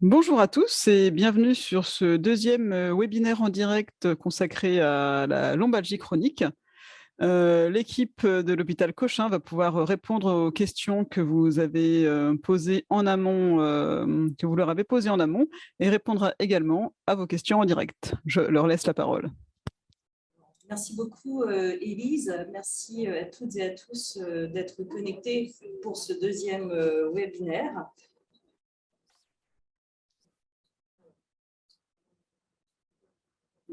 Bonjour à tous et bienvenue sur ce deuxième webinaire en direct consacré à la lombalgie chronique. L'équipe de l'hôpital Cochin va pouvoir répondre aux questions que vous avez posées en amont, que vous leur avez posées en amont, et répondra également à vos questions en direct. Je leur laisse la parole. Merci beaucoup, Élise. Merci à toutes et à tous d'être connectés pour ce deuxième webinaire.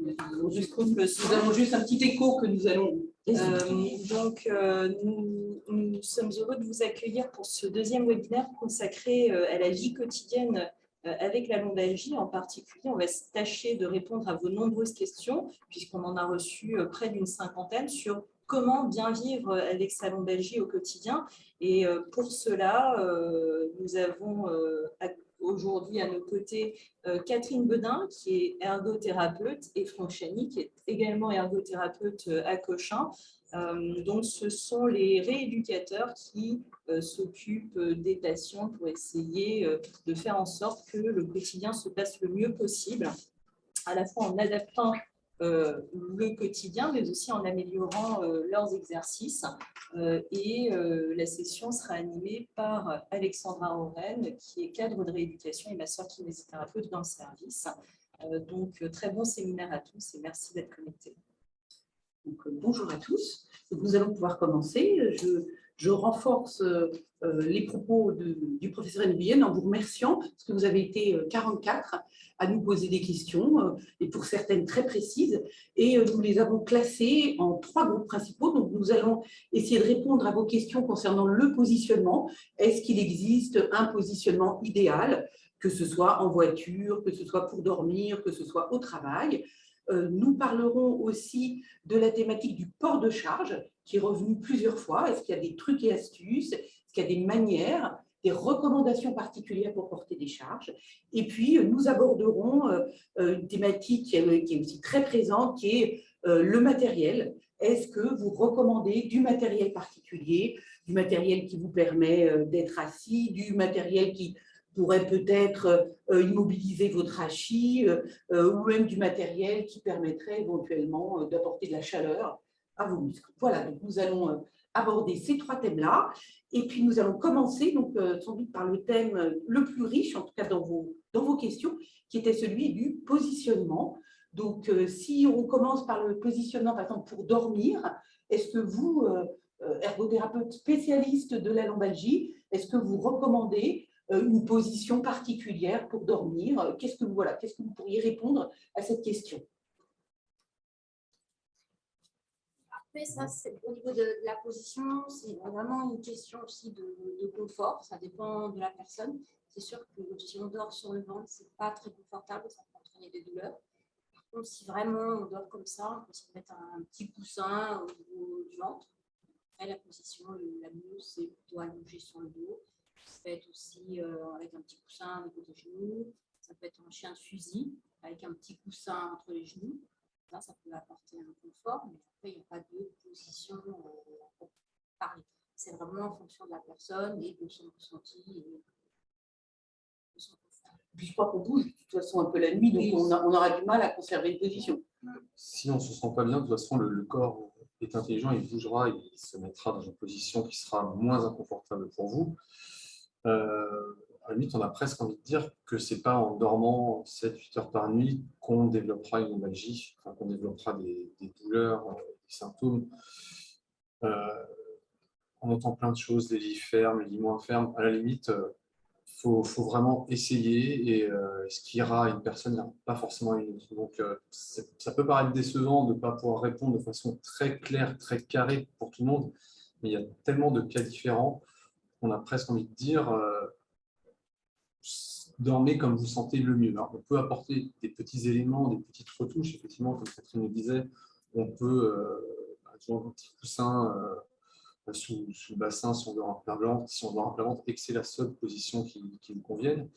Nous avons juste un petit écho que nous allons… nous sommes heureux de vous accueillir pour ce deuxième webinaire consacré à la vie quotidienne avec la lombalgie. En particulier, on va tâcher de répondre à vos nombreuses questions, puisqu'on en a reçu près d'une cinquantaine, sur comment bien vivre avec sa lombalgie au quotidien. Et pour cela, nous avons aujourd'hui à nos côtés Catherine Bedin, qui est ergothérapeute, et Franck Chany, qui est également ergothérapeute à Cochin. Donc, ce sont les rééducateurs qui s'occupent des patients pour essayer de faire en sorte que le quotidien se passe le mieux possible, à la fois en adaptant le quotidien, mais aussi en améliorant leurs exercices. La session sera animée par Alexandra Oren, qui est cadre de rééducation et masseur kinésithérapeute dans le service. Donc, très bon séminaire à tous et merci d'être connectés. Donc, bonjour à tous. Donc, nous allons pouvoir commencer. Je renforce les propos du professeur Nguyen en vous remerciant parce que vous avez été 44 à nous poser des questions et pour certaines très précises. Et nous les avons classées en 3 groupes principaux. Donc, nous allons essayer de répondre à vos questions concernant le positionnement. Est-ce qu'il existe un positionnement idéal, que ce soit en voiture, que ce soit pour dormir, que ce soit au travail? Nous parlerons aussi de la thématique du port de charge, qui est revenue plusieurs fois. Est-ce qu'il y a des trucs et astuces? Est-ce qu'il y a des manières, des recommandations particulières pour porter des charges? Et puis, nous aborderons une thématique qui est aussi très présente, qui est le matériel. Est-ce que vous recommandez du matériel particulier, du matériel qui vous permet d'être assis, du matériel qui pourrait peut-être immobiliser votre rachis ou même du matériel qui permettrait éventuellement d'apporter de la chaleur à vos muscles. Voilà, donc nous allons aborder ces 3 thèmes-là et puis nous allons commencer donc, sans doute par le thème le plus riche, en tout cas dans vos questions, qui était celui du positionnement. Donc, si on commence par le positionnement, par exemple, pour dormir, est-ce que vous, ergothérapeute spécialiste de la lombalgie, est-ce que vous recommandez une position particulière pour dormir? Qu'est-ce que vous pourriez répondre à cette question? Après, ça, au niveau de la position, c'est vraiment une question aussi de confort. Ça dépend de la personne. C'est sûr que si on dort sur le ventre, ce n'est pas très confortable, ça peut entraîner des douleurs. Par contre, si vraiment on dort comme ça, on peut se mettre un petit coussin au niveau du ventre. Après, la position la mieux, c'est plutôt allongé sur le dos. Ça peut être aussi avec un petit coussin au niveau des genoux. Ça peut être un chien de fusil avec un petit coussin entre les genoux. Là, ça peut apporter un confort, mais après, il n'y a pas de position pour parler. C'est vraiment en fonction de la personne et de son ressenti et de son confort. Puis je crois qu'on bouge de toute façon un peu la nuit, donc oui, on aura du mal à conserver une position. Si on ne se sent pas bien, de toute façon, le corps est intelligent, il bougera, il se mettra dans une position qui sera moins inconfortable pour vous. À la limite, on a presque envie de dire que ce n'est pas en dormant 7-8 heures par nuit qu'on développera une lombalgie, enfin, qu'on développera des douleurs, des symptômes. On entend plein de choses, les lits fermes, les lits moins fermes. À la limite, faut vraiment essayer et ce qui ira à une personne n'ira pas forcément à une autre. Donc, ça peut paraître décevant de ne pas pouvoir répondre de façon très claire, très carrée pour tout le monde, mais il y a tellement de cas différents qu'on a presque envie de dire dormez comme vous sentez le mieux. Alors, on peut apporter des petits éléments, des petites retouches, effectivement, comme Catherine le disait, on peut, toujours un petit coussin sous le bassin si on dort en plein ventre, si on dort en plein ventre et que c'est la seule position qui nous convienne.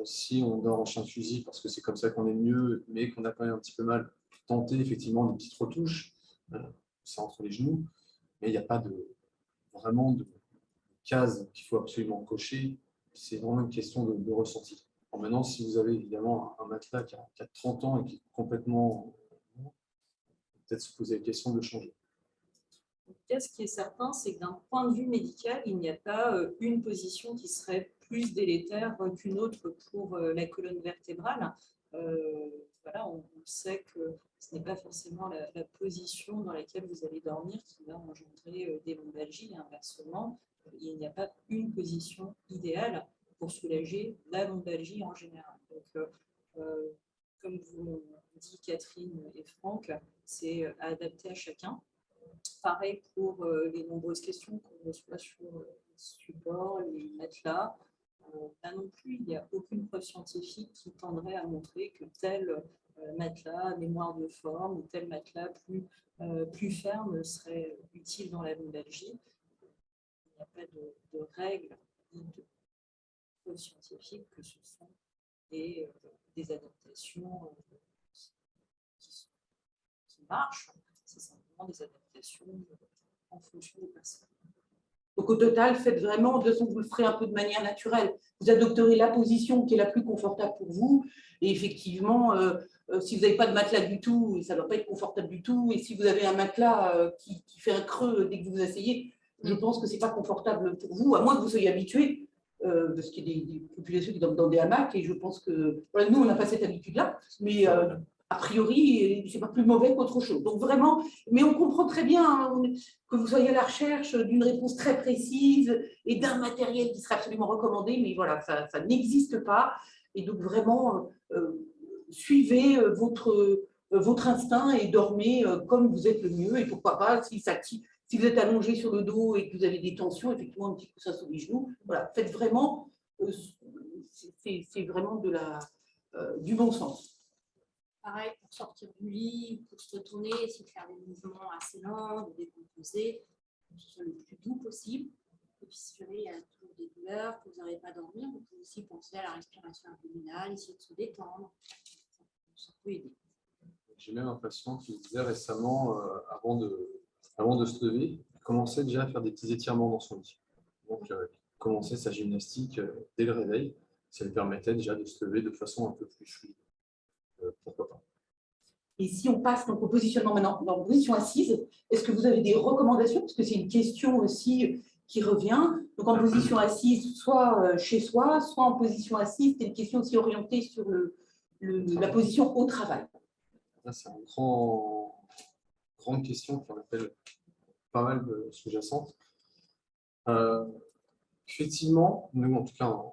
Si on dort en chien de fusil parce que c'est comme ça qu'on est mieux, mais qu'on a quand même un petit peu mal, tenter effectivement des petites retouches, c'est entre les genoux, mais il n'y a pas vraiment de case qu'il faut absolument cocher. C'est vraiment une question de ressenti. Maintenant, si vous avez évidemment un matelas qui a 30 ans et qui est complètement... peut-être se poser la question de changer. En tout cas, ce qui est certain, c'est que d'un point de vue médical, il n'y a pas une position qui serait plus délétère qu'une autre pour la colonne vertébrale. Voilà, on sait que ce n'est pas forcément la position dans laquelle vous allez dormir qui va engendrer des lombalgies. Et inversement, il n'y a pas une position idéale pour soulager la lombalgie en général. Donc, comme vous l'ont dit Catherine et Franck, c'est adapté à chacun. Pareil pour les nombreuses questions qu'on reçoit sur les supports, les matelas. Là non plus, il n'y a aucune preuve scientifique qui tendrait à montrer que tel matelas, mémoire de forme, ou tel matelas plus ferme serait utile dans la lombalgie. Il n'y a pas de règles ni de preuves scientifiques que ce sont des adaptations qui marchent. C'est simplement des adaptations en fonction des personnes. Donc au total, faites vraiment, de toute façon, vous le ferez un peu de manière naturelle. Vous adopterez la position qui est la plus confortable pour vous. Et effectivement, si vous n'avez pas de matelas du tout, ça ne va pas être confortable du tout. Et si vous avez un matelas qui fait un creux dès que vous vous asseyez, je pense que ce n'est pas confortable pour vous, à moins que vous soyez habitué, parce qu'il y a des populations qui dorment dans des hamacs. Et je pense que, voilà, nous, on n'a pas cette habitude-là. Mais a priori, ce n'est pas plus mauvais qu'autre chose. Donc vraiment, mais on comprend très bien hein, que vous soyez à la recherche d'une réponse très précise et d'un matériel qui serait absolument recommandé, mais voilà, ça n'existe pas. Et donc vraiment, suivez votre instinct et dormez comme vous êtes le mieux. Et pourquoi pas, si vous êtes allongé sur le dos et que vous avez des tensions, effectivement, un petit coussin sur les genoux, voilà, faites vraiment, c'est vraiment du bon sens. Pareil, pour sortir du lit, pour se retourner, essayer de faire des mouvements assez lents, de décomposer, que ce soit le plus doux possible. Et puis, si jamais il y a toujours des douleurs, que vous n'arrivez pas à dormir, vous pouvez aussi penser à la respiration abdominale, essayer de se détendre. Ça peut aider. J'ai même un patient qui disait récemment, avant de se lever, il commençait déjà à faire des petits étirements dans son lit. Donc, il commençait sa gymnastique dès le réveil. Ça lui permettait déjà de se lever de façon un peu plus fluide. Pourquoi pas. Et si on passe donc au positionnement maintenant, dans la position assise, est-ce que vous avez des recommandations? Parce que c'est une question aussi qui revient. Donc en position assise, soit chez soi, soit en position assise, c'est une question aussi orientée sur la position au travail. C'est une grande question qui en appelle pas mal sous-jacentes. Effectivement, nous, en tout cas en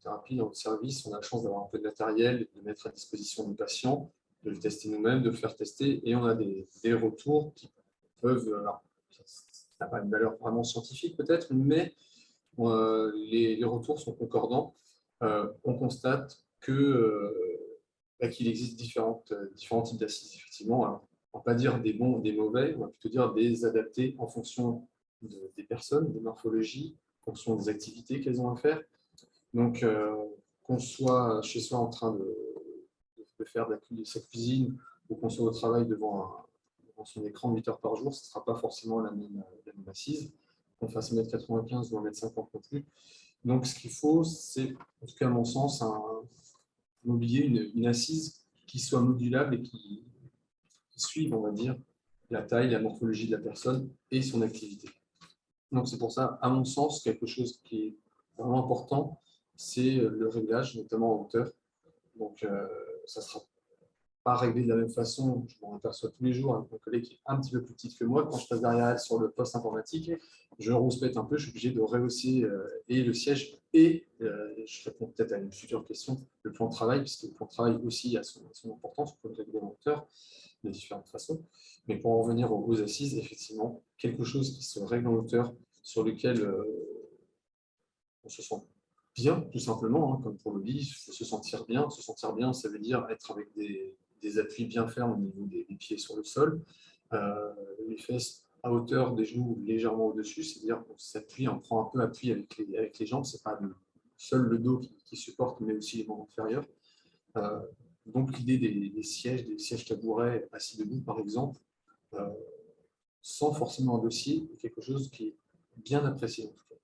thérapie, en service, on a la chance d'avoir un peu de matériel, de mettre à disposition du patient, de le tester nous-mêmes, de le faire tester, et on a des retours qui peuvent, alors, ça n'a pas une valeur vraiment scientifique peut-être, mais les retours sont concordants. On constate qu'il existe différents types d'assises, effectivement. Alors, on ne va pas dire des bons ou des mauvais, on va plutôt dire des adaptés en fonction des personnes, des morphologies, en fonction des activités qu'elles ont à faire. Donc, qu'on soit chez soi en train de faire de sa cuisine ou qu'on soit au travail devant son écran 8 heures par jour, ce ne sera pas forcément la même assise. Qu'on fasse 1m95 ou 1m50 non plus. Donc, ce qu'il faut, c'est, en tout cas à mon sens, mobilier, une assise qui soit modulable et qui suive, on va dire, la taille, la morphologie de la personne et son activité. Donc, c'est pour ça, à mon sens, quelque chose qui est vraiment important, c'est le réglage, notamment en hauteur. Donc, ça ne sera pas réglé de la même façon. Je m'en aperçois tous les jours avec mon collègue qui est un petit peu plus petite que moi. Quand je passe derrière elle sur le poste informatique, je rouspète un peu, je suis obligé de rehausser et le siège et, je réponds peut-être à une future question, le plan de travail, puisque le plan de travail aussi a son importance, on peut le régler en hauteur de différentes façons. Mais pour en revenir aux assises, effectivement, quelque chose qui se règle en hauteur, sur lequel on se sent bien, tout simplement, hein, comme pour le lit, se sentir bien. Se sentir bien, ça veut dire être avec des appuis bien fermes au niveau des pieds sur le sol, les fesses à hauteur des genoux légèrement au-dessus, c'est-à-dire qu'on s'appuie, on prend un peu appui avec les jambes, ce n'est pas seul le dos qui supporte, mais aussi les membres inférieurs. Donc l'idée des sièges tabourets assis debout, par exemple, sans forcément un dossier, est quelque chose qui est bien apprécié en tout cas.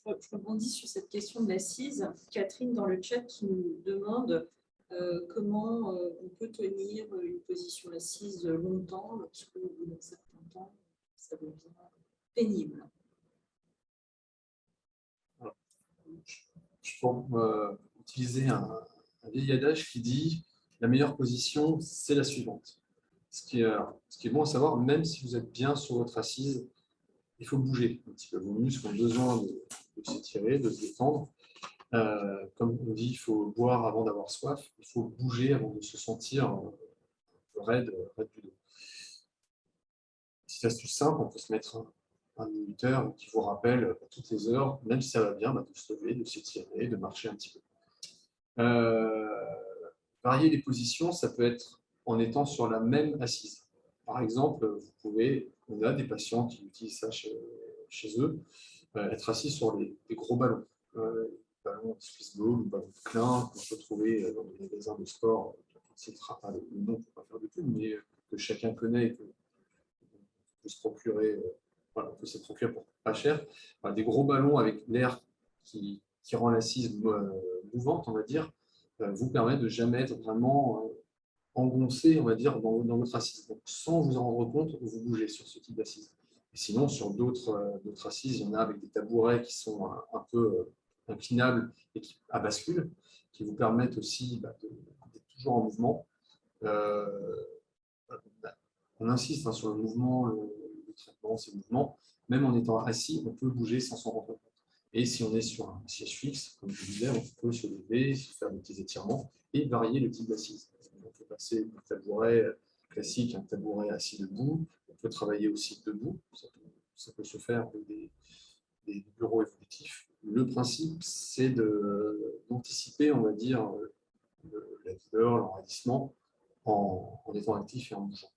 Je rebondis sur cette question de l'assise. Catherine dans le chat qui nous demande comment on peut tenir une position assise longtemps lorsque au bout d'un certain temps, ça devient pénible. Je peux utiliser un vieil adage qui dit la meilleure position, c'est la suivante. Ce qui est bon à savoir, même si vous êtes bien sur votre assise, il faut bouger un petit peu. Vos muscles ont besoin de s'étirer, de se détendre. Comme on dit, il faut boire avant d'avoir soif. Il faut bouger avant de se sentir raide du dos. Petite astuce simple, on peut se mettre un minuteur qui vous rappelle toutes les heures, même si ça va bien, de se lever, de s'étirer, de marcher un petit peu. Varier les positions, ça peut être en étant sur la même assise. Par exemple, on a des patients qui utilisent ça chez eux, être assis sur des gros ballons. Ballons de Swissball ou ballons de Klein qu'on peut trouver dans des magasins de sport. On ne citera pas le nom pour ne pas faire de pub, mais que chacun connaît et qu'on peut se procurer, on peut se procurer pour pas cher. Des gros ballons avec l'air qui rend l'assise mouvante, on va dire, vous permet de jamais être vraiment engoncé, on va dire, dans votre assise. Donc, sans vous en rendre compte, vous bougez sur ce type d'assise. Et sinon, sur d'autres assises, il y en a avec des tabourets qui sont un peu inclinables et à bascule, qui vous permettent aussi d'être toujours en mouvement. On insiste sur le mouvement, le traitement, ces mouvements. Même en étant assis, on peut bouger sans s'en rendre compte. Et si on est sur un siège fixe, comme je disais, on peut se lever, se faire des petits étirements et varier le type d'assise. On peut passer d'un tabouret classique à un tabouret assis debout. On peut travailler aussi debout. Ça peut se faire avec des bureaux évolutifs. Le principe, c'est d'anticiper, on va dire, la douleur, l'enraidissement en étant actif et en bougeant.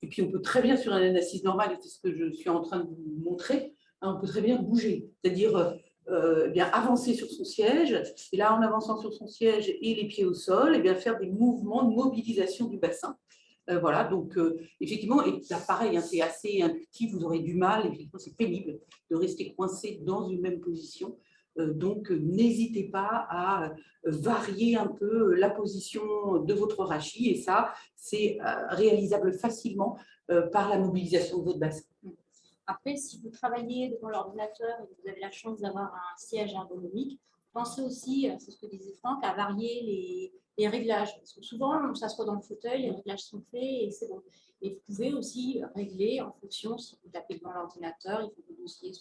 Et puis, on peut très bien, sur une assise normale, et c'est ce que je suis en train de vous montrer, on peut très bien bouger, c'est-à-dire bien avancer sur son siège, et là, en avançant sur son siège et les pieds au sol, et bien faire des mouvements de mobilisation du bassin. Voilà, donc effectivement, et là, pareil, c'est assez intuitif, vous aurez du mal, effectivement, c'est pénible de rester coincé dans une même position. Donc, n'hésitez pas à varier un peu la position de votre rachis, et ça, c'est réalisable facilement par la mobilisation de votre bassin. Après, si vous travaillez devant l'ordinateur et que vous avez la chance d'avoir un siège ergonomique, pensez aussi, c'est ce que disait Franck, à varier les réglages. Parce que souvent, on s'assoit dans le fauteuil, les réglages sont faits et c'est bon. Et vous pouvez aussi régler en fonction, si vous tapez devant l'ordinateur, il faut que le dossier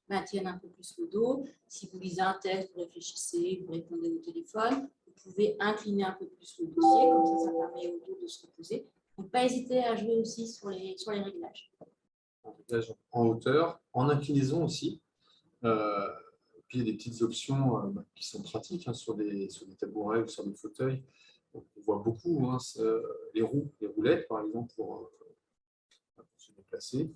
maintienne un peu plus le dos. Si vous lisez un texte, vous réfléchissez, vous répondez au téléphone, vous pouvez incliner un peu plus le dossier, comme ça permet au dos de se reposer. Donc, pas hésiter à jouer aussi sur les réglages. En hauteur, en inclinaison aussi. Puis il y a des petites options qui sont pratiques sur des tabourets ou sur des fauteuils. Donc, on voit beaucoup les roulettes, par exemple, pour se déplacer.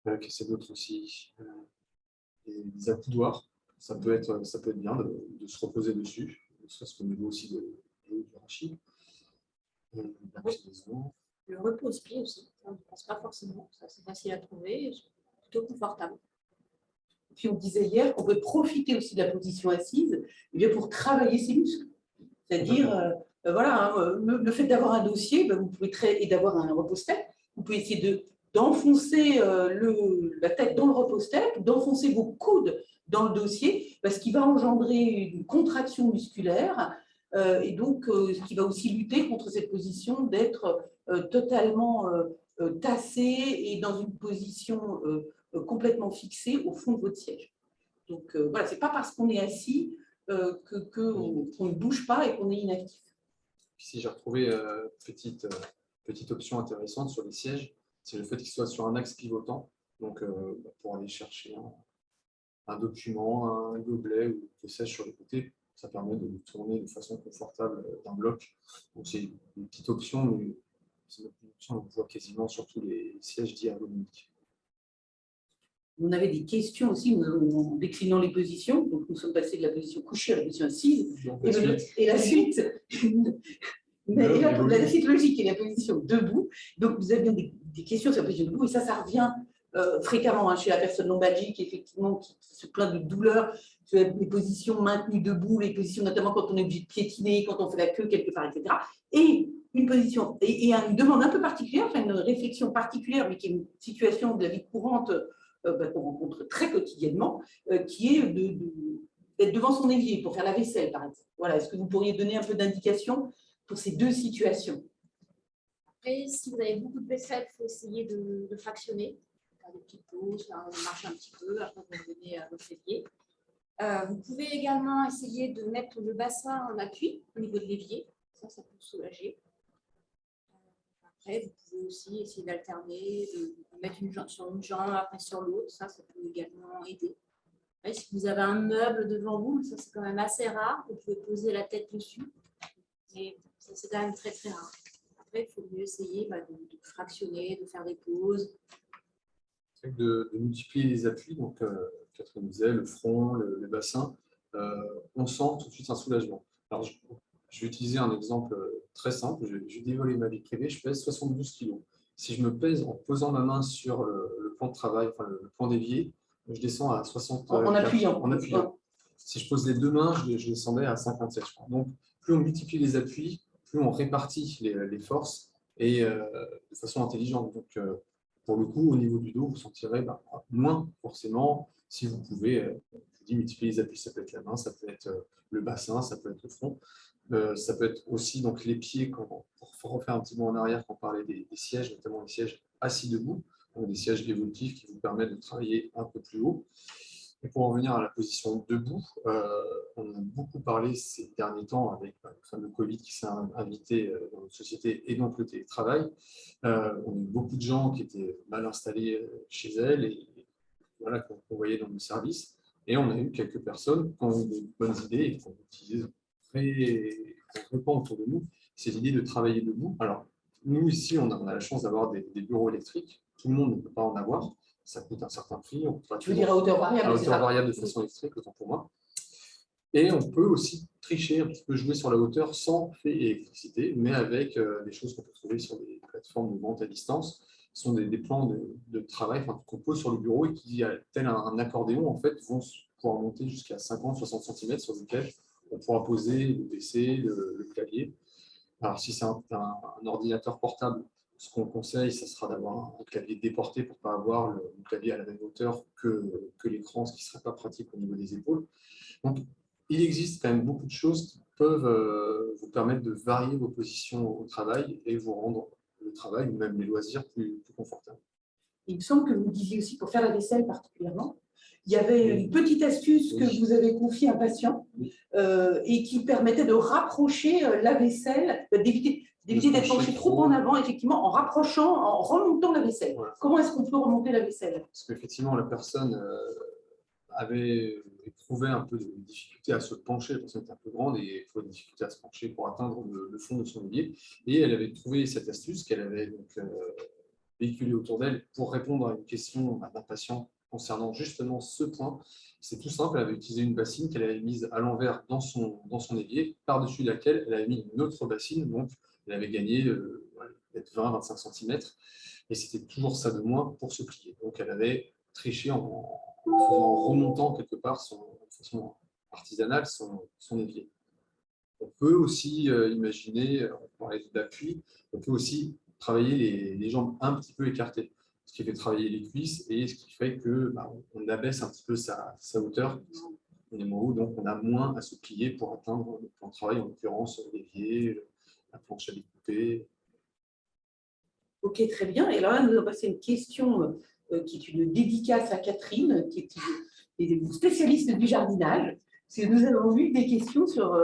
Qu'est-ce qu'il y a d'autre aussi? Les accoudoirs, ça peut être bien de se reposer dessus, parce qu'au niveau aussi du rachis. Le repose-pied aussi, on ne pense pas forcément, ça c'est facile à trouver, plutôt confortable. Et puis on disait hier qu'on peut profiter aussi de la position assise pour travailler ses muscles. C'est-à-dire, le fait d'avoir un dossier, vous pouvez et d'avoir un repose-tête, vous pouvez essayer d'enfoncer la tête dans le repose-tête, d'enfoncer vos coudes dans le dossier, parce qu'il va engendrer une contraction musculaire, et donc ce qui va aussi lutter contre cette position d'être totalement tassé et dans une position complètement fixée au fond de votre siège. Donc voilà, ce n'est pas parce qu'on est assis qu'on ne bouge pas et qu'on est inactif. Si j'ai retrouvé petite option intéressante sur les sièges, c'est le fait qu'ils soient sur un axe pivotant. Donc pour aller chercher un document, un gobelet ou que sais-je sur les côtés, ça permet de tourner de façon confortable d'un bloc. Donc c'est une petite option, mais c'est une option qu'on voit quasiment sur tous les sièges dits ergonomiques. On avait des questions aussi en déclinant les positions. Donc nous sommes passés de la position couchée à la position assise. Et la suite, la suite logique est la position debout. Donc vous aviez des questions sur la position debout, et ça revient fréquemment chez la personne lombalgique, effectivement, qui se plaint de douleur, les positions maintenues debout, les positions notamment quand on est obligé de piétiner, quand on fait la queue quelque part, etc. Et une position, et une demande un peu particulière, enfin une réflexion particulière, mais qui est une situation de la vie courante qu'on rencontre très quotidiennement, qui est d'être devant son évier pour faire la vaisselle, par exemple. Voilà, est-ce que vous pourriez donner un peu d'indication pour ces deux situations? Après, si vous avez beaucoup de vaisselle, il faut essayer de fractionner, faire des petites pauses, marcher un petit peu, après vous revenez à votre évier. Vous pouvez également essayer de mettre le bassin en appui au niveau de l'évier, ça peut soulager. Après, vous pouvez aussi essayer d'alterner, de mettre une jambe sur une jambe, après sur l'autre, ça peut également aider. Après, si vous avez un meuble devant vous, ça c'est quand même assez rare, vous pouvez poser la tête dessus, mais ça c'est quand même très très rare. Après, il faut mieux essayer de fractionner, de faire des pauses. De multiplier les appuis, donc Catherine disait, le front, le bassin, on sent tout de suite un soulagement. Alors, je vais utiliser un exemple très simple, je vais dévoiler ma vie privée, je pèse 72 kg. Si je me pèse en posant ma main sur le plan de travail, enfin le plan d'évier, je descends à 60. En appuyant. Si je pose les deux mains, je descendais à 57. Je crois. Donc, plus on multiplie les appuis, plus on répartit les forces et de façon intelligente. Donc, pour le coup, au niveau du dos, vous sentirez moins forcément si vous pouvez, je vous dis, multiplier les appuis. Ça peut être la main, ça peut être le bassin, ça peut être le front. Ça peut être aussi donc, les pieds, pour refaire un petit mot en arrière, quand on parlait des sièges, notamment les sièges assis debout, donc des sièges évolutifs qui vous permettent de travailler un peu plus haut. Et pour en revenir à la position debout, on a beaucoup parlé ces derniers temps avec le fameux Covid qui s'est invité dans notre société et donc le télétravail. On a eu beaucoup de gens qui étaient mal installés chez elles et voilà, qu'on voyait dans nos services. Et on a eu quelques personnes qui ont eu de bonnes idées et qui ont utilisé qu'on répand autour de nous, ces idées de travailler debout. Alors, nous, ici, on a la chance d'avoir des bureaux électriques. Tout le monde ne peut pas en avoir. Ça coûte un certain prix. Tu veux dire à hauteur variable? À hauteur variable de façon électrique, autant pour moi. Et on peut aussi tricher, un petit peu jouer sur la hauteur sans fil et électricité, mais avec des choses qu'on peut trouver sur des plateformes de vente à distance. Ce sont des plans de travail qu'on pose sur le bureau et qui, tel un accordéon, en fait, vont pouvoir monter jusqu'à 50-60 cm sur lesquels on pourra poser le PC, le clavier. Alors, si c'est un ordinateur portable, ce qu'on conseille, ce sera d'avoir un clavier déporté pour ne pas avoir le clavier à la même hauteur que l'écran, ce qui ne serait pas pratique au niveau des épaules. Donc, il existe quand même beaucoup de choses qui peuvent vous permettre de varier vos positions au travail et vous rendre le travail ou même les loisirs plus confortables. Il me semble que vous disiez aussi, pour faire la vaisselle particulièrement, il y avait une petite astuce que vous avez confiée à un patient et qui permettait de rapprocher la vaisselle, d'éviter d'être penché trop en avant, effectivement, en rapprochant, en remontant la vaisselle. Voilà. Comment est-ce qu'on peut remonter la vaisselle? Parce qu'effectivement, la personne avait éprouvé un peu de difficulté à se pencher, la personne était un peu grande et il faut des difficultés à se pencher pour atteindre le fond de son évier. Et elle avait trouvé cette astuce qu'elle avait donc, véhiculée autour d'elle pour répondre à une question d'un patient concernant justement ce point. C'est tout simple, elle avait utilisé une bassine qu'elle avait mise à l'envers dans son évier, par-dessus laquelle elle avait mis une autre bassine, donc elle avait gagné peut-être 20-25 cm, et c'était toujours ça de moins pour se plier. Donc elle avait triché en remontant quelque part de façon artisanale son évier. On peut aussi imaginer, on parlait d'appui, on peut aussi travailler les jambes un petit peu écartées, ce qui fait travailler les cuisses et ce qui fait que on abaisse un petit peu sa hauteur au moment où donc on a moins à se plier pour atteindre le plan de travail, en l'occurrence l'évier, la planche à découper. Ok, très bien. Et alors là, nous allons passer à une question qui est une dédicace à Catherine, qui est une spécialiste du jardinage. Nous avons vu des questions sur,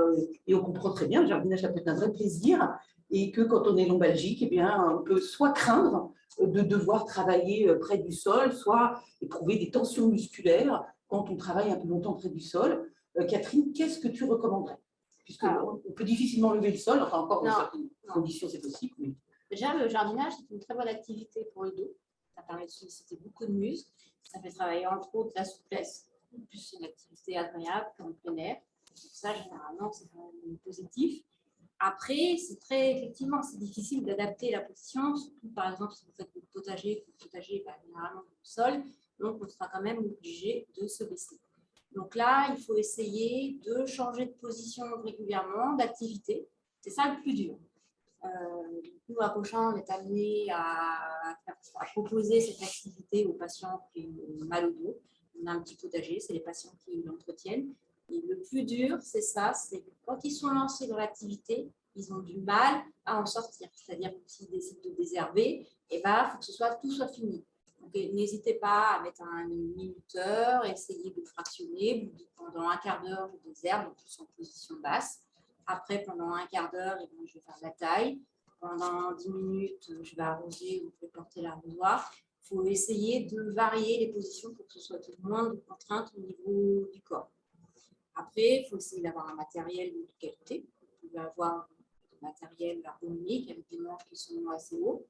et on comprend très bien, le jardinage, ça peut être un vrai plaisir, et que quand on est lombalgique, eh bien, on peut soit craindre de devoir travailler près du sol, soit éprouver des tensions musculaires quand on travaille un peu longtemps près du sol. Catherine, qu'est-ce que tu recommanderais? Puisqu'on peut difficilement lever le sol, enfin encore dans certaines conditions, c'est possible. Mais... Déjà, le jardinage, c'est une très bonne activité pour le dos. Ça permet de solliciter beaucoup de muscles. Ça fait travailler entre autres la souplesse. En plus, c'est une activité agréable en plein air. Donc ça, généralement, c'est quand même positif. Après, effectivement, c'est difficile d'adapter la position, surtout par exemple si vous faites votre potager, le potager va généralement au sol, donc on sera quand même obligé de se baisser. Donc là, il faut essayer de changer de position régulièrement, d'activité. C'est ça le plus dur. Nous, à Cochin, on est amené à proposer cette activité aux patients qui ont mal au dos. On a un petit potager, c'est les patients qui l'entretiennent. Et le plus dur, c'est ça, c'est que quand ils sont lancés dans l'activité, ils ont du mal à en sortir. C'est-à-dire que s'ils décident de désherber, il faut que tout soit fini. Donc, n'hésitez pas à mettre un minuteur, essayez de fractionner. Vous dites pendant un quart d'heure, je désherbe, donc tous en position basse. Après, pendant un quart d'heure, je vais faire la taille. Pendant 10 minutes, je vais arroser ou je vais porter l'arrosoir. Il faut essayer de varier les positions pour que ce soit moins de contraintes au niveau du corps. Après, il faut essayer d'avoir un matériel de qualité. Vous pouvez avoir du matériel ergonomique avec des manches qui sont assez hauts.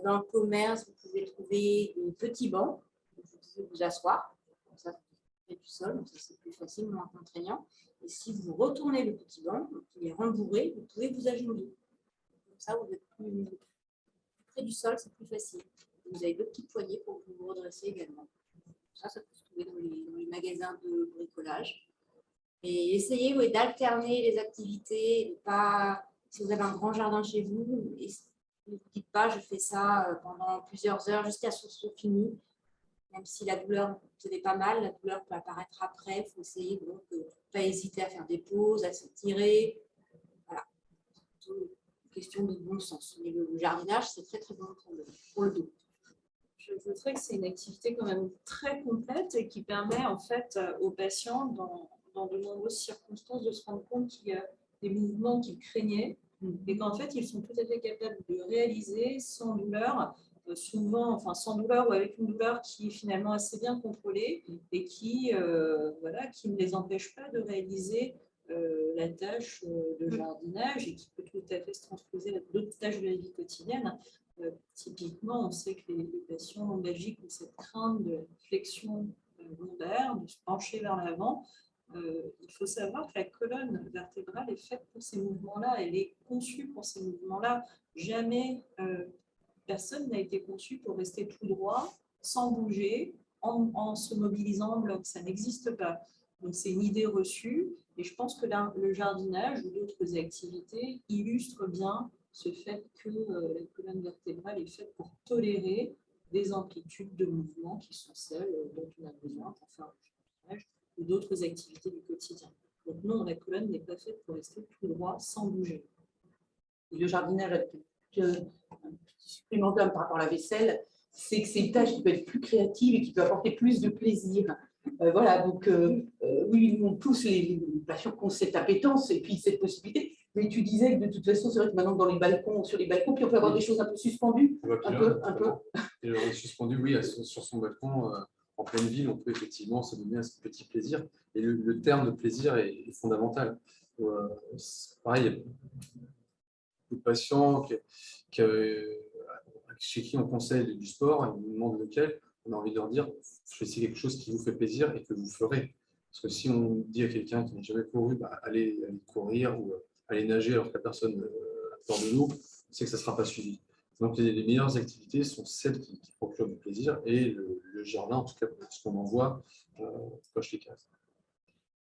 Dans le commerce, vous pouvez trouver des petits bancs où vous pouvez vous asseoir. Comme ça, vous faites du sol, donc ça c'est plus facile, moins contraignant. Et si vous retournez le petit banc, donc il est rembourré, vous pouvez vous agenouiller. Comme ça, vous êtes plus près du sol, c'est plus facile. Vous avez deux petites poignées pour vous redresser également. Ça peut se trouver dans les magasins de bricolage. Et essayez d'alterner les activités. De pas, si vous avez un grand jardin chez vous, ne vous dites pas je fais ça pendant plusieurs heures jusqu'à ce que ce soit fini. Même si la douleur, vous avez pas mal, la douleur peut apparaître après. Il faut essayer de ne pas hésiter à faire des pauses, à s'étirer. Voilà. C'est une question de bon sens. Mais le jardinage, c'est très très bon pour le dos. Je voudrais que c'est une activité quand même très complète et qui permet en fait aux patients dans de nombreuses circonstances de se rendre compte qu'il y a des mouvements qu'ils craignaient et qu'en fait ils sont tout à fait capables de réaliser sans douleur, souvent, enfin sans douleur ou avec une douleur qui est finalement assez bien contrôlée et qui ne les empêche pas de réaliser la tâche de jardinage et qui peut tout à fait se transposer à d'autres tâches de la vie quotidienne. Typiquement, on sait que les patients lombalgiques ont cette crainte de flexion lombaire, de se pencher vers l'avant. Il faut savoir que la colonne vertébrale est faite pour ces mouvements-là, elle est conçue pour ces mouvements-là. Jamais personne n'a été conçu pour rester tout droit, sans bouger, en se mobilisant en bloc. Ça n'existe pas. Donc, c'est une idée reçue. Et je pense que le jardinage ou d'autres activités illustrent bien ce fait que la colonne vertébrale est faite pour tolérer des amplitudes de mouvement qui sont celles dont on a besoin pour faire le jardinage ou d'autres activités du quotidien. Donc non, la colonne n'est pas faite pour rester tout droit sans bouger. Et le jardinage, un petit supplémentaire par rapport à la vaisselle, c'est que c'est une tâche qui peut être plus créative et qui peut apporter plus de plaisir. Voilà, donc oui, nous, tous les patients qui ont cette appétence et puis cette possibilité. Mais tu disais que de toute façon, c'est vrai que maintenant, dans les balcons, sur les balcons, puis on peut avoir des choses un peu suspendues. Un peu. Et suspendu, oui, sur son balcon, en pleine ville, on peut effectivement se donner un petit plaisir. Et le terme de plaisir est fondamental. Pareil, il y a des patients chez qui on conseille du sport, ils nous demandent lequel, on a envie de leur dire, choisissez quelque chose qui vous fait plaisir et que vous ferez. Parce que si on dit à quelqu'un qui n'a jamais couru, allez courir ou aller nager alors que la personne a peur de l'eau, on sait que ça ne sera pas suivi. Donc les meilleures activités sont celles qui procurent du plaisir et le jardin, en tout cas, ce qu'on en voit, coche les cases.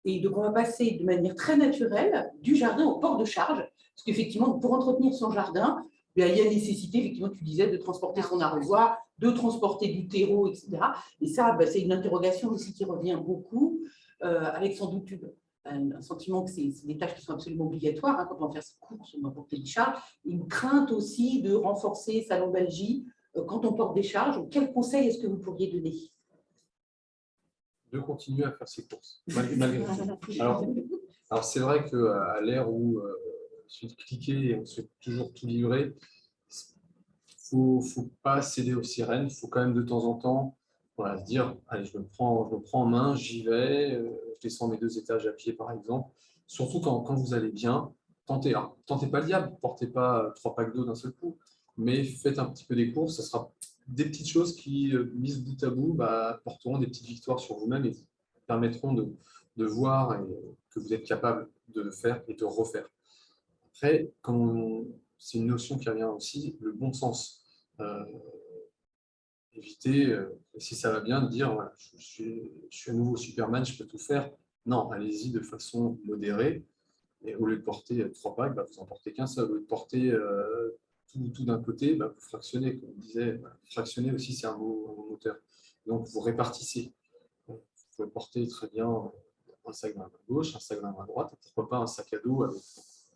Et donc, on va passer de manière très naturelle du jardin au port de charge, parce qu'effectivement, pour entretenir son jardin, il y a nécessité, effectivement, tu disais, de transporter son arrosoir, de transporter du terreau, etc. Et ça, c'est une interrogation aussi qui revient beaucoup, avec sans doute un sentiment que c'est des tâches qui sont absolument obligatoires. Hein, quand on va faire ses courses, on va porter des charges. Une crainte aussi de renforcer sa lombalgie quand on porte des charges. Quel conseil est-ce que vous pourriez donner ? De continuer à faire ses courses, malgré tout. Alors c'est vrai qu'à l'ère où il suffit de cliquer et on se fait toujours tout livrer, il ne faut pas céder aux sirènes, il faut quand même de temps en temps se dire, allez, je me prends en main, j'y vais, je descends mes 2 étages à pied par exemple. Surtout quand vous allez bien, tentez pas le diable, portez pas 3 packs d'eau d'un seul coup, mais faites un petit peu des courses, ça sera des petites choses qui, mises bout à bout, apporteront des petites victoires sur vous-même et vous permettront de voir que vous êtes capable de faire et de refaire. Après, c'est une notion qui revient aussi, le bon sens. Éviter, si ça va bien, de dire voilà, je suis à nouveau Superman, je peux tout faire. Non, allez-y de façon modérée. Et au lieu de porter 3 packs, vous n'en portez qu'un seul. Au lieu de porter tout d'un côté, vous fractionnez. Comme on disait, fractionner aussi, c'est un mot moteur. Donc, vous répartissez. Vous pouvez porter très bien un sac dans la main gauche, un sac dans la main droite, pourquoi pas un sac à dos avec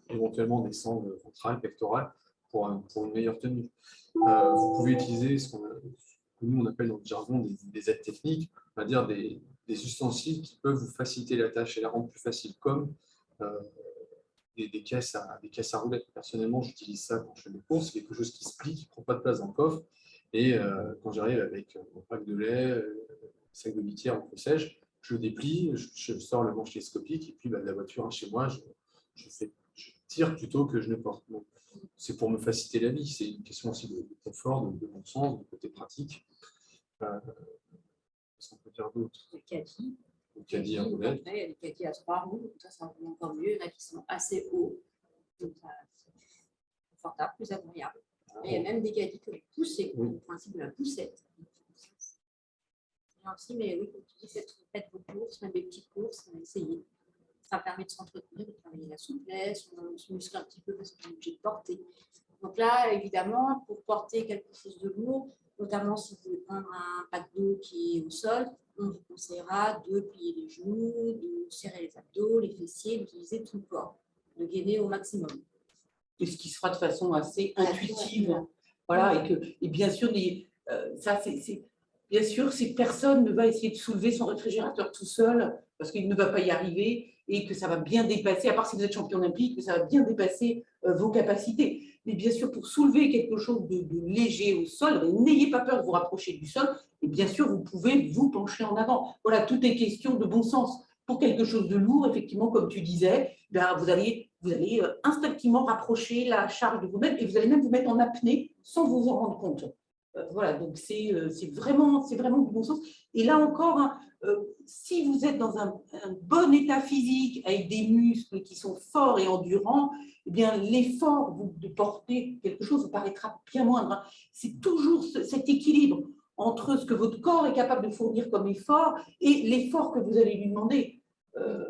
éventuellement des sangles ventrales, pectorales, pour une meilleure tenue. Vous pouvez utiliser ce que nous on appelle dans le jargon des aides techniques, on va dire des ustensiles qui peuvent vous faciliter la tâche et la rendre plus facile, comme des caisses à roulettes. Personnellement, j'utilise ça quand je fais des courses, c'est quelque chose qui se plie, qui ne prend pas de place dans le coffre. Et quand j'arrive avec mon pack de lait, sac de litière ou que sais-je, je le déplie, je sors le manche télescopique et puis de la voiture chez moi, je tire plutôt que je ne porte. C'est pour me faciliter la vie. C'est une question aussi de confort, de bon sens, de côté pratique. Qu'est-ce qu'on peut faire d'autre? Le caddie. Le caddie à Après, roulettes. il y a les caddies à 3 roues, ça c'est encore mieux. Il y en a qui sont assez hauts, donc c'est confortable, plus agréable. Et il y a même des caddies que vous poussez, le principe de la poussette. Aussi, mais oui, comme tu dis, faites vos courses, même des petites courses, essayez. Ça permet de s'entretenir, de travailler la souplesse, on se muscle un petit peu parce qu'on est obligé de porter. Donc là, évidemment, pour porter quelque chose de lourd, notamment si vous voulez prendre un pack d'eau qui est au sol, on vous conseillera de plier les genoux, de serrer les abdos, les fessiers, d'utiliser tout le corps, de gainer au maximum. Et ce qui sera de façon assez intuitive. Voilà, et bien sûr, ça, bien sûr, si personne ne va essayer de soulever son réfrigérateur tout seul, parce qu'il ne va pas y arriver, et que ça va bien dépasser, à part si vous êtes champion olympique, que ça va bien dépasser vos capacités. Mais bien sûr, pour soulever quelque chose de léger au sol, n'ayez pas peur de vous rapprocher du sol, et bien sûr, vous pouvez vous pencher en avant. Voilà, tout est question de bon sens. Pour quelque chose de lourd, effectivement, comme tu disais, vous allez instinctivement rapprocher la charge de vous-même, et vous allez même vous mettre en apnée sans vous en rendre compte. Voilà, donc c'est vraiment du bon sens. Et là encore, si vous êtes dans un bon état physique, avec des muscles qui sont forts et endurants, eh bien l'effort de porter quelque chose vous paraîtra bien moindre. C'est toujours cet équilibre entre ce que votre corps est capable de fournir comme effort et l'effort que vous allez lui demander.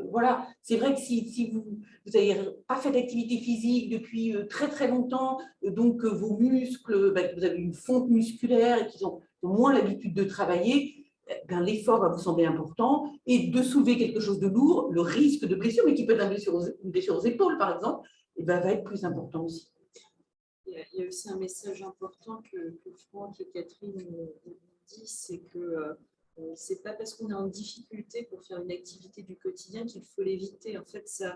Voilà, c'est vrai que si vous n'avez pas fait d'activité physique depuis très très longtemps, donc vos muscles, vous avez une fonte musculaire et qu'ils ont moins l'habitude de travailler, l'effort va vous sembler important, et de soulever quelque chose de lourd, le risque de blessure, mais qui peut être une blessure aux épaules par exemple, va être plus important aussi. Il y a aussi un message important que Franck et Catherine disent, c'est que ce n'est pas parce qu'on est en difficulté pour faire une activité du quotidien qu'il faut l'éviter. En fait, ça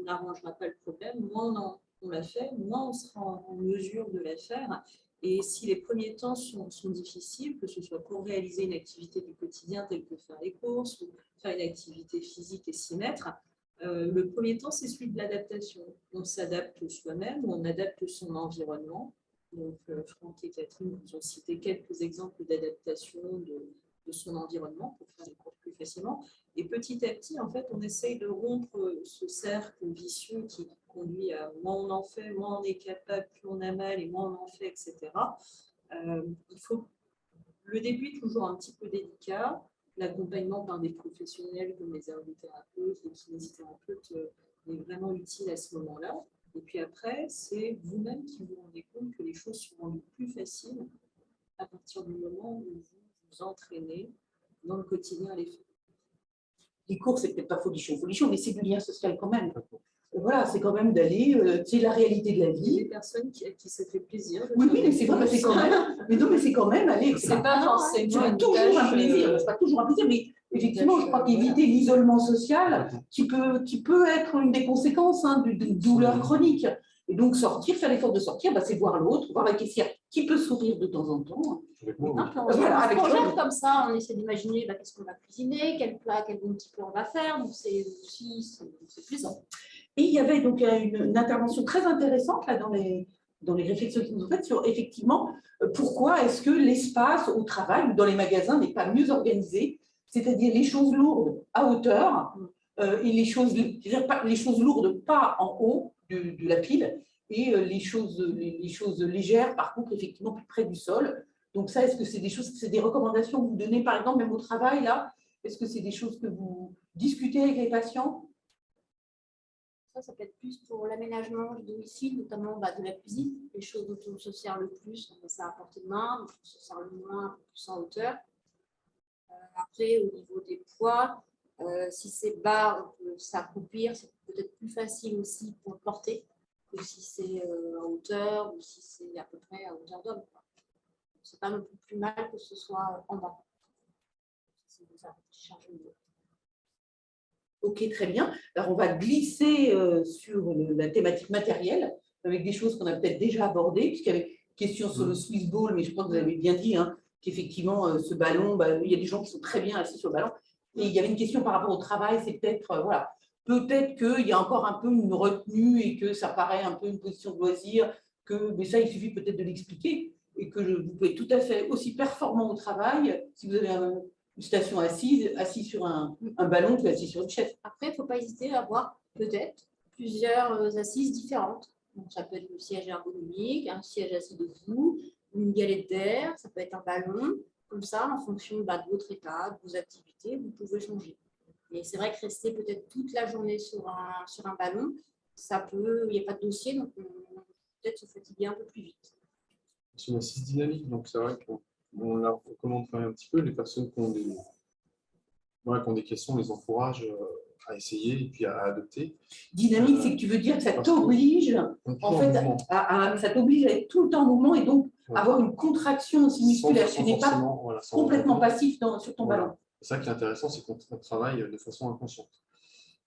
n'arrangera pas le problème. Moins on la fait, moins on sera en mesure de la faire. Et si les premiers temps sont difficiles, que ce soit pour réaliser une activité du quotidien telle que faire les courses ou faire une activité physique et s'y mettre, le premier temps, c'est celui de l'adaptation. On s'adapte soi-même, on adapte son environnement. Donc, Franck et Catherine vous ont cité quelques exemples d'adaptation de son environnement pour faire les cours plus facilement. Et petit à petit, en fait, on essaye de rompre ce cercle vicieux qui conduit à moins on en fait, moins on est capable, plus on a mal et moins on en fait, etc. Le début est toujours un petit peu délicat. L'accompagnement par des professionnels comme les ergothérapeutes, les kinésithérapeutes est vraiment utile à ce moment-là. Et puis après, c'est vous-même qui vous rendez compte que les choses sont rendues plus faciles à partir du moment où vous vous entraînez dans le quotidien à les faire. Les cours, c'est peut-être pas folichon, mais c'est du lien social quand même. Voilà, c'est quand même d'aller, c'est la réalité de la Il y a des vie. personnes qui se fait plaisir. Oui, mais c'est vrai, c'est quand même. Mais non, mais c'est quand même aller. C'est pas forcément toujours un plaisir. C'est pas toujours un plaisir, mais effectivement, je crois qu'éviter l'isolement social, qui peut être une des conséquences d'une douleur chronique. Et donc sortir, faire l'effort de sortir, c'est voir l'autre, voir la caissière qui peut sourire de temps en temps. On se projette comme ça, on essaie d'imaginer qu'est-ce qu'on va cuisiner, quel plat, quel bon petit plat on va faire. Donc c'est plaisant. Et il y avait donc une intervention très intéressante là, dans les réflexions qu'ils nous ont faites sur effectivement pourquoi est-ce que l'espace au travail ou dans les magasins n'est pas mieux organisé, c'est-à-dire les choses lourdes à hauteur et les choses lourdes pas en haut de la pile et les choses légères, par contre, effectivement, plus près du sol. Donc ça, est-ce que c'est des choses, c'est des recommandations que vous donnez, par exemple, même au travail, là? Est-ce que c'est des choses que vous discutez avec les patients? Ça peut être plus pour l'aménagement du domicile, notamment de la cuisine. Les choses dont on se sert le plus, on met ça à portée de main, dont on se sert le moins, un peu plus en hauteur. Après, au niveau des poids, si c'est bas, on peut s'accroupir, c'est peut-être plus facile aussi pour le porter que si c'est en hauteur ou si c'est à peu près à hauteur d'homme. C'est pas non plus mal que ce soit en bas. Ok, très bien. Alors, on va glisser sur la thématique matérielle avec des choses qu'on a peut-être déjà abordées, puisqu'il y avait question sur le Swiss Ball, mais je crois que vous avez bien dit qu'effectivement, ce ballon, il y a des gens qui sont très bien assis sur le ballon. Et il y avait une question par rapport au travail, c'est peut-être, voilà, peut-être qu'il y a encore un peu une retenue et que ça paraît un peu une position de loisir, mais ça, il suffit peut-être de l'expliquer et que vous pouvez être tout à fait aussi performant au travail si vous avez une station assise, assis sur un ballon que assis sur une chaise. Après, il ne faut pas hésiter à avoir peut-être plusieurs assises différentes. Donc, ça peut être le siège ergonomique, un siège assis debout, une galette d'air, ça peut être un ballon. Comme ça, en fonction de votre état, de vos activités, vous pouvez changer. Et c'est vrai que rester peut-être toute la journée sur un ballon, il n'y a pas de dossier, donc on peut peut-être se fatiguer un peu plus vite. C'est une assise dynamique, donc c'est vrai qu'on la recommande quand même un petit peu. Les personnes qui ont des questions, on les encourage à essayer et puis à adopter. Dynamique, c'est que tu veux dire que ça t'oblige, en fait, ça t'oblige à être tout le temps en mouvement et donc avoir une contraction aussi musculaire. Tu n'es pas complètement passif sur ton ballon. C'est ça qui est intéressant, c'est qu'on travaille de façon inconsciente.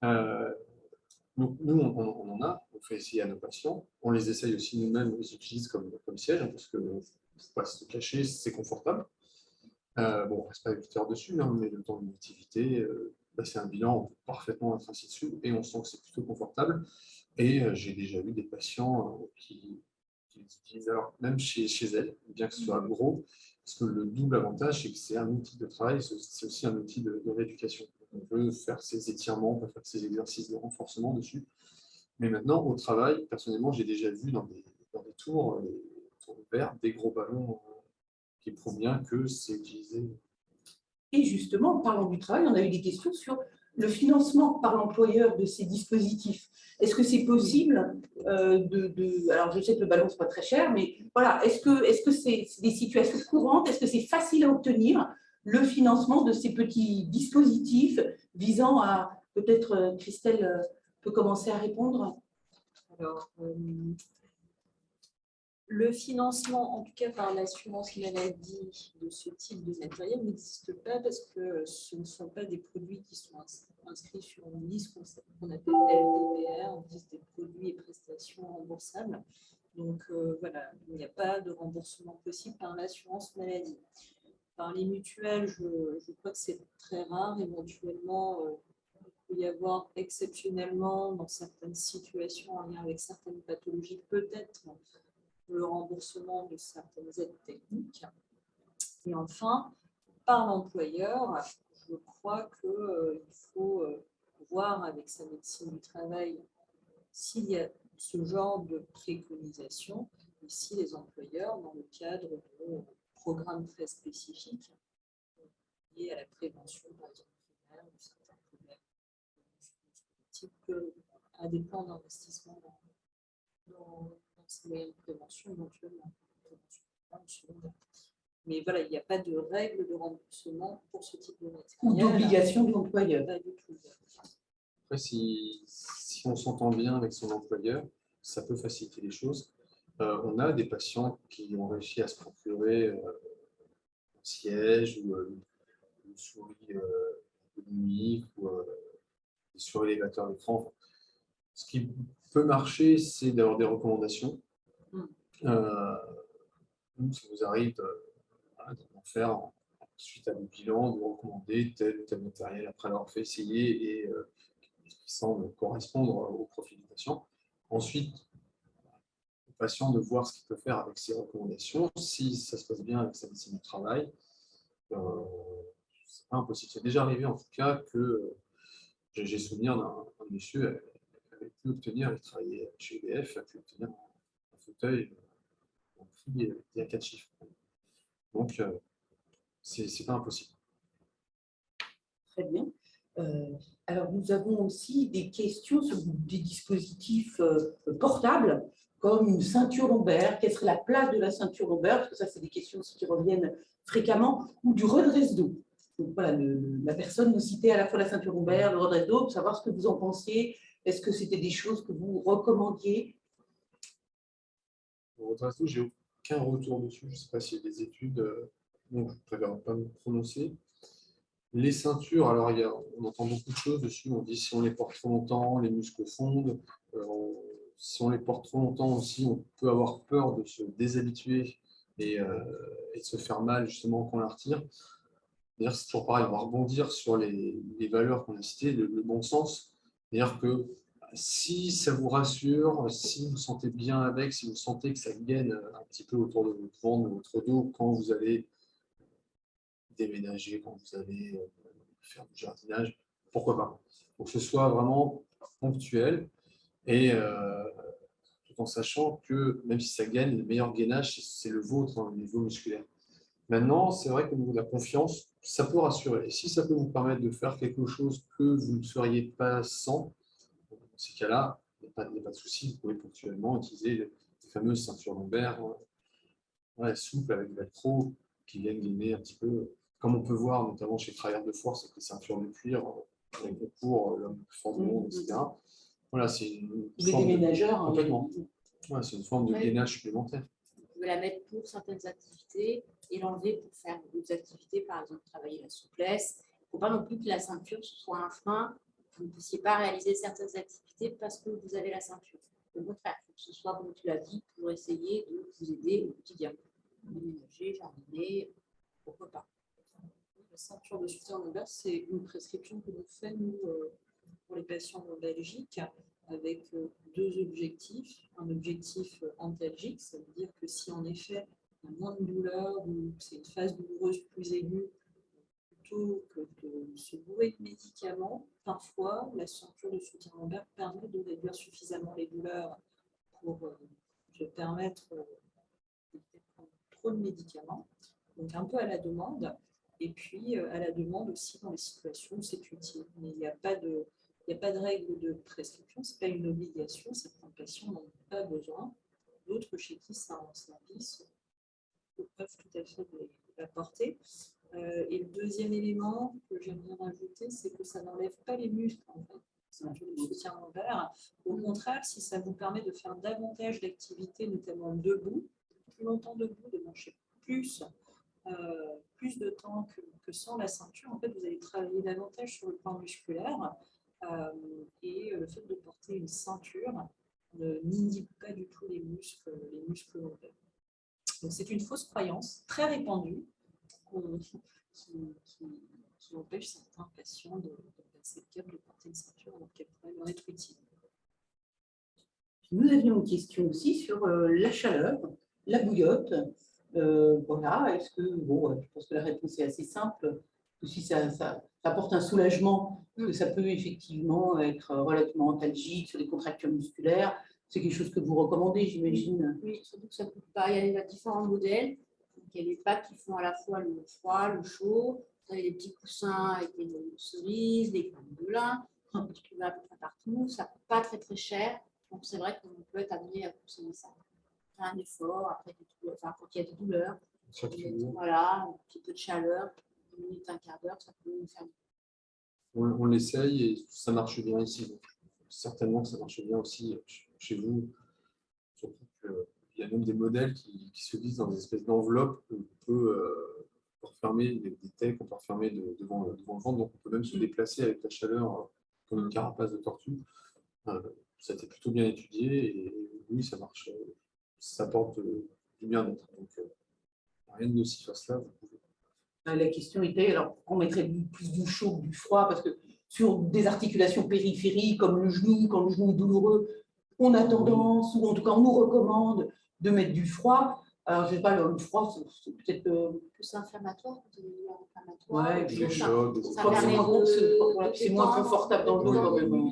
Nous, on on fait essayer à nos patients. On les essaye aussi nous-mêmes, on les utilise comme siège, parce que ne faut pas se cacher, c'est confortable. On ne reste pas 8 heures dessus, mais le temps d'une activité, c'est un bilan, on peut parfaitement être assis dessus et on sent que c'est plutôt confortable. Et j'ai déjà vu des patients qui les utilisent, alors même chez elles, bien que ce soit gros, parce que le double avantage, c'est que c'est un outil de travail, c'est aussi un outil de rééducation. On peut faire ces étirements, on peut faire ces exercices de renforcement dessus. Mais maintenant, au travail, personnellement, j'ai déjà vu dans des tours, verts, des gros ballons qui prouvent bien que c'est utilisé. Et justement, en parlant du travail, on a eu des questions sur le financement par l'employeur de ces dispositifs. Est-ce que c'est possible alors je sais que le ballon, ce n'est pas très cher, mais voilà, est-ce que c'est des situations courantes? Est-ce que c'est facile à obtenir le financement de ces petits dispositifs visant à, peut-être Christelle peut commencer à répondre? Alors, le financement, en tout cas par l'assurance maladie de ce type de matériel, n'existe pas parce que ce ne sont pas des produits qui sont inscrits sur une liste qu'on appelle LPPR, une liste des produits et prestations remboursables. Donc voilà, il n'y a pas de remboursement possible par l'assurance maladie. Par les mutuelles, je crois que c'est très rare. Éventuellement, il peut y avoir exceptionnellement, dans certaines situations en lien avec certaines pathologies, peut-être le remboursement de certaines aides techniques. Et enfin, par l'employeur, je crois qu'il faut voir avec sa médecine du travail s'il y a ce genre de préconisation, et si les employeurs, dans le cadre de programmes très spécifiques liés à la prévention, par exemple, primaire, ou certains problèmes type à des plans d'investissement dans ces moyens de prévention éventuellement. Mais voilà, il n'y a pas de règle de remboursement pour ce type de matériel. Ou d'obligation de l'employeur. Pas du tout. Après, si on s'entend bien avec son employeur, ça peut faciliter les choses. On a des patients qui ont réussi à se procurer un siège ou une souris ergonomique ou sur élévateur d'écran. Ce qui peut marcher, c'est d'avoir des recommandations. Ça vous arrive d'en faire suite à des bilans, de recommander tel ou tel matériel après avoir fait essayer et qui semble correspondre au profil du patient. Ensuite, le patient de voir ce qu'il peut faire avec ses recommandations. Si ça se passe bien avec sa médecine du travail, c'est pas impossible. C'est déjà arrivé en tout cas que j'ai souvenir d'un monsieur qui avait pu obtenir, il travaillait chez EDF, a pu obtenir fauteuil en prix, il y a 4 chiffres. Donc, c'est pas impossible. Très bien. Alors, nous avons aussi des questions sur des dispositifs portables, comme une ceinture lombaire. Quelle serait la place de la ceinture lombaire? Parce que ça, c'est des questions aussi qui reviennent fréquemment. Ou du redresse-dos. Donc, voilà, la personne nous citait à la fois la ceinture lombaire, le redresse-dos, pour savoir ce que vous en pensiez. Est-ce que c'était des choses que vous recommandiez? Au redresse-dos, j'ai aucun retour dessus. Je ne sais pas s'il y a des études, donc je préfère pas me prononcer. Les ceintures, alors on entend beaucoup de choses dessus. On dit si on les porte trop longtemps, les muscles fondent. Si on les porte trop longtemps aussi, on peut avoir peur de se déshabituer et de se faire mal justement quand on la retire. D'ailleurs, c'est toujours pareil, on va rebondir sur les valeurs qu'on a citées, le bon sens. C'est-à-dire que si ça vous rassure, si vous vous sentez bien avec, si vous sentez que ça gaine un petit peu autour de votre ventre, de votre dos, quand vous allez déménager, quand vous allez faire du jardinage, pourquoi pas. Il faut que ce soit vraiment ponctuel et tout en sachant que même si ça gagne, le meilleur gainage, c'est le vôtre au niveau musculaire. Maintenant, c'est vrai qu'au niveau de la confiance, ça peut rassurer. Et si ça peut vous permettre de faire quelque chose que vous ne feriez pas sans, dans ces cas-là, il n'y a pas de souci. Vous pouvez ponctuellement utiliser les fameuses ceintures lombaires souples avec velcro qui viennent gainer un petit peu, comme on peut voir notamment chez les travailleurs de force avec les ceintures de cuir pour l'homme le plus fort du monde, etc. Voilà, c'est une forme des déménageurs. Complètement. Ouais, c'est une forme de gainage supplémentaire. Vous pouvez la mettre pour certaines activités et l'enlever pour faire d'autres activités, par exemple travailler la souplesse. Il ne faut pas non plus que la ceinture soit un frein, que vous ne puissiez pas réaliser certaines activités parce que vous avez la ceinture. Au contraire, il faut que ce soit, comme tu l'as dit, pour essayer de vous aider au quotidien. Déménager, jardiner, pourquoi pas. La ceinture de soutien lombaire, c'est une prescription que nous faisons nous, pour les patients en Belgique avec deux objectifs. Un objectif antalgique, ça veut dire que si en effet il y a moins de douleur ou c'est une phase douloureuse plus aiguë, plutôt que de se bourrer de médicaments, parfois la ceinture de soutien lombaire permet de réduire suffisamment les douleurs pour permettre d'éviter de prendre trop de médicaments. Donc un peu à la demande. Et puis, à la demande aussi dans les situations où c'est utile. Mais il n'y a pas de règle de prescription, ce n'est pas une obligation, certains patients n'en ont pas besoin. D'autres chez qui ça en service peuvent tout à fait l'apporter. Et le deuxième élément que j'aime bien rajouter, c'est que ça n'enlève pas les muscles, en fait. C'est un soutien lombaire. Au contraire, si ça vous permet de faire davantage d'activités, notamment debout, plus longtemps debout, de marcher plus de temps que sans la ceinture, en fait, vous allez travailler davantage sur le plan musculaire et le fait de porter une ceinture n'inhibe pas du tout les muscles lombaires. Donc, c'est une fausse croyance très répandue qui empêche certains patients de passer le cap de porter une ceinture alors qu'elle pourrait leur être utile. Nous avions une question aussi sur la chaleur, la bouillotte. Voilà, est-ce que, bon, je pense que la réponse est assez simple, que si ça apporte un soulagement, que ça peut effectivement être relativement antalgique sur les contractures musculaires, c'est quelque chose que vous recommandez, j'imagine. Oui, surtout que ça ne coûte pas. Il y a différents modèles. Donc, il y a les pâtes qui font à la fois le froid, le chaud. Vous avez les petits coussins avec les cerises, les graines de lin, qui trouvent à peu près partout. Ça ne coûte pas très très cher. Donc c'est vrai qu'on peut être amené à consommer ça. Un effort, après, quand il y a des douleurs, voilà, un petit peu de chaleur, 1 minute, un quart d'heure, ça peut nous faire. On l'essaye et ça marche bien ici. Donc, certainement que ça marche bien aussi chez vous. Surtout qu'il y a même des modèles qui se glissent dans des espèces d'enveloppes qu'on peut refermer, des têtes qu'on peut refermer devant le ventre. Donc on peut même se déplacer avec la chaleur comme une carapace de tortue. Ça a été plutôt bien étudié et oui, ça marche. Ça apporte du bien-être. Donc, rien de nocif à cela, vous pouvez. La question était, alors, on mettrait plus du chaud que du froid, parce que sur des articulations périphériques, comme le genou, quand le genou est douloureux, on a tendance, ou en tout cas, on nous recommande de mettre du froid. Alors, je ne sais pas, le froid, c'est peut-être… Plus inflammatoire, ouais, des chocs, ça permet c'est moins confortable dans le dos quand même.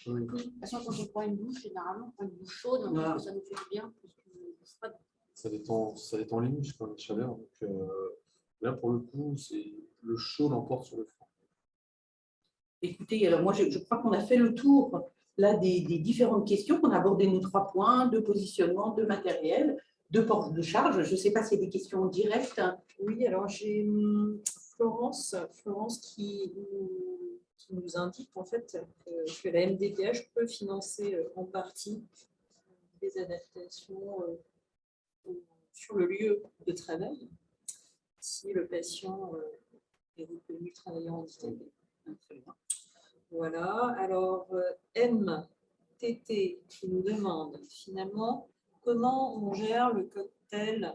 De toute façon, quand on prend une douche, généralement, on prend une douche chaude, donc ça nous fait du bien, plus qu'une Ça détend les muscles, la chaleur. Donc, là, pour le coup, le chaud l'emporte sur le froid. Écoutez, alors moi, je crois qu'on a fait le tour là, des différentes questions, qu'on a abordé nos 3 points, de positionnement, de matériel, de porte de charge. Je ne sais pas s'il y a des questions directes. Oui, alors j'ai Florence qui nous indique en fait que la MDPH peut financer en partie des adaptations sur le lieu de travail si le patient est reconnu travaillant handicapé. Voilà, alors MTT qui nous demande finalement comment on gère le cocktail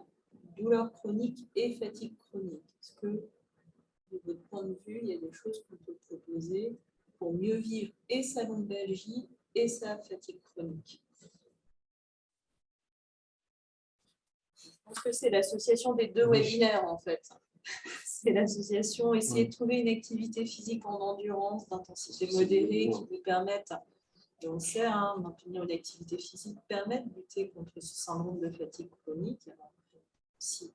douleur chronique et fatigue chronique. Est-ce que, de votre point de vue, il y a des choses qu'on peut proposer pour mieux vivre et sa lombalgie et sa fatigue chronique? Je pense que c'est l'association des 2 webinaires en fait. C'est l'association essayer de trouver une activité physique en endurance d'intensité modérée qui vous permette, et on le sait, maintenir une activité physique permet de lutter contre ce syndrome de fatigue chronique. Alors, s'il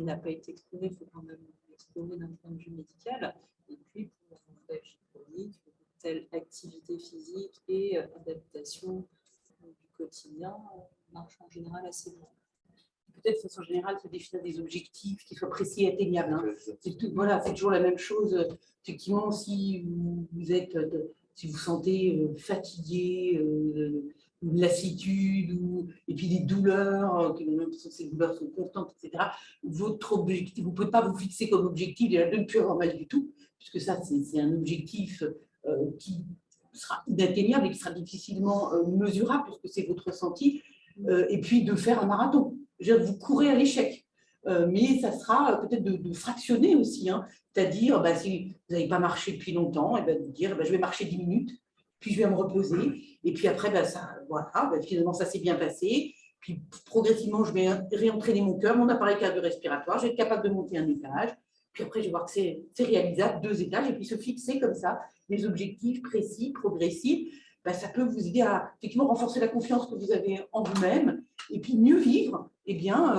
n'a pas été exploité, il faut quand même l'explorer d'un point de vue médical. Et puis, pour la fatigue chronique, telle activité physique et adaptation du quotidien marche en général assez bien. Peut-être de façon générale, se définir des objectifs qui soient précis et atteignables. Voilà, c'est toujours la même chose. Effectivement, si vous sentez fatigué, une lassitude, et puis des douleurs, même si ces douleurs sont constantes, etc., votre objectif, vous ne pouvez pas vous fixer comme objectif de ne plus avoir mal du tout, puisque ça, c'est un objectif qui sera inatteignable et qui sera difficilement mesurable, puisque c'est votre ressenti, et puis de faire un marathon. Vous courez à l'échec, mais ça sera peut-être de fractionner aussi, c'est-à-dire si vous n'avez pas marché depuis longtemps, de dire je vais marcher 10 minutes, puis je vais me reposer, et puis après finalement ça s'est bien passé, puis progressivement je vais réentraîner mon cœur, mon appareil cardio-respiratoire, je vais être capable de monter un étage, puis après je vais voir que c'est réalisable, 2 étages, et puis se fixer comme ça des objectifs précis, progressifs. Ça peut vous aider à effectivement renforcer la confiance que vous avez en vous-même et puis mieux vivre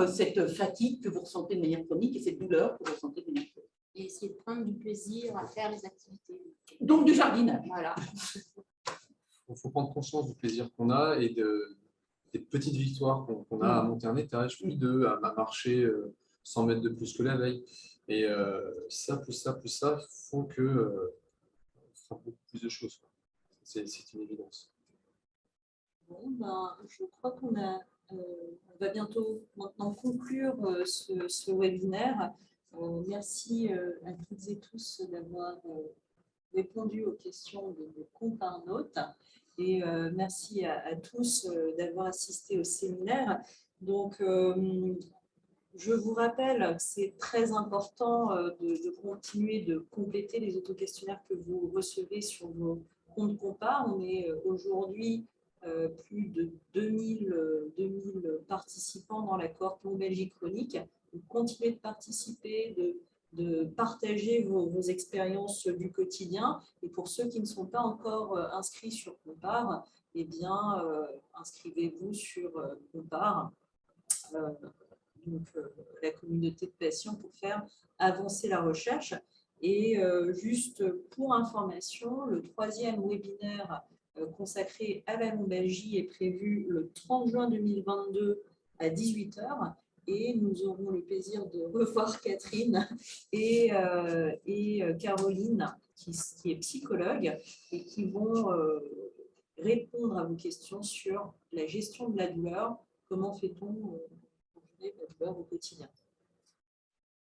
cette fatigue que vous ressentez de manière chronique et cette douleur que vous ressentez de manière chronique. Et essayer de prendre du plaisir à faire les activités. Donc du jardinage. Voilà. Il faut prendre conscience du plaisir qu'on a et des petites victoires qu'on a à monter un étage, puis à marcher 100 mètres de plus que la veille. Et ça, plus ça, font que on fera beaucoup plus de choses. C'est une évidence. Bon, je crois qu'on va bientôt maintenant conclure ce webinaire. Merci à toutes et tous d'avoir répondu aux questions de Comparnote. Et merci à tous d'avoir assisté au séminaire. Donc, je vous rappelle que c'est très important de continuer de compléter les autoquestionnaires que vous recevez sur vos comptes Compare. On est aujourd'hui plus de 2000 participants dans la cohorte lombalgie chronique. Donc, continuez de participer, de partager vos expériences du quotidien. Et pour ceux qui ne sont pas encore inscrits sur Compare, inscrivez-vous sur Compare. La communauté de patients pour faire avancer la recherche. Et juste pour information, le 3e webinaire consacré à la lombalgie est prévu le 30 juin 2022 à 18 h. Et nous aurons le plaisir de revoir Catherine et Caroline, qui est psychologue, et qui vont répondre à vos questions sur la gestion de la douleur. Comment fait-on la douleur au quotidien?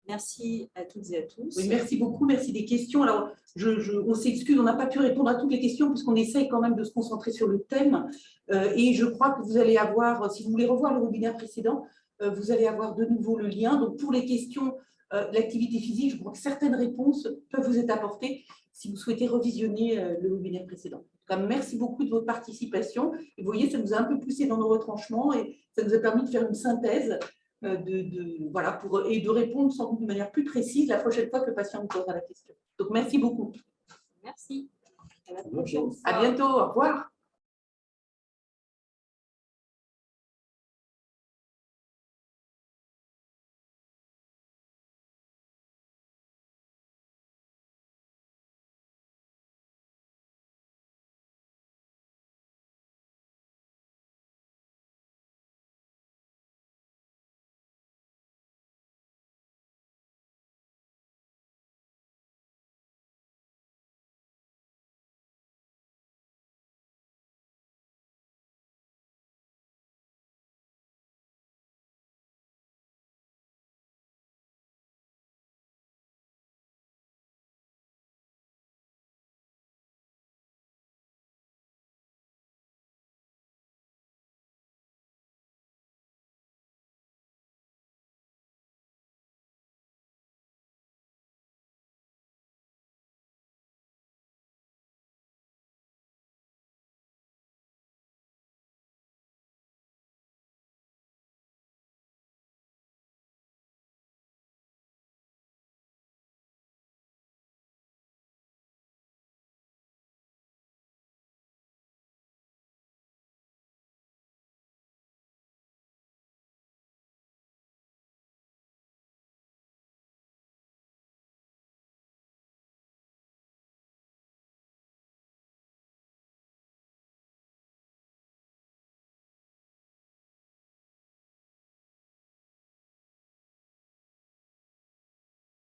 Merci à toutes et à tous. Oui, merci beaucoup, merci des questions. Alors, on s'excuse, on n'a pas pu répondre à toutes les questions puisqu'on essaye quand même de se concentrer sur le thème. Et je crois que vous allez avoir, si vous voulez revoir le webinaire précédent, vous allez avoir de nouveau le lien. Donc, pour les questions de l'activité physique, je crois que certaines réponses peuvent vous être apportées si vous souhaitez revisionner le webinaire précédent. En tout cas, merci beaucoup de votre participation. Et vous voyez, ça nous a un peu poussé dans nos retranchements et ça nous a permis de faire une synthèse et de répondre sans doute de manière plus précise la prochaine fois que le patient nous posera la question. Donc, merci beaucoup. Merci. À la prochaine fois. À bientôt. Au revoir.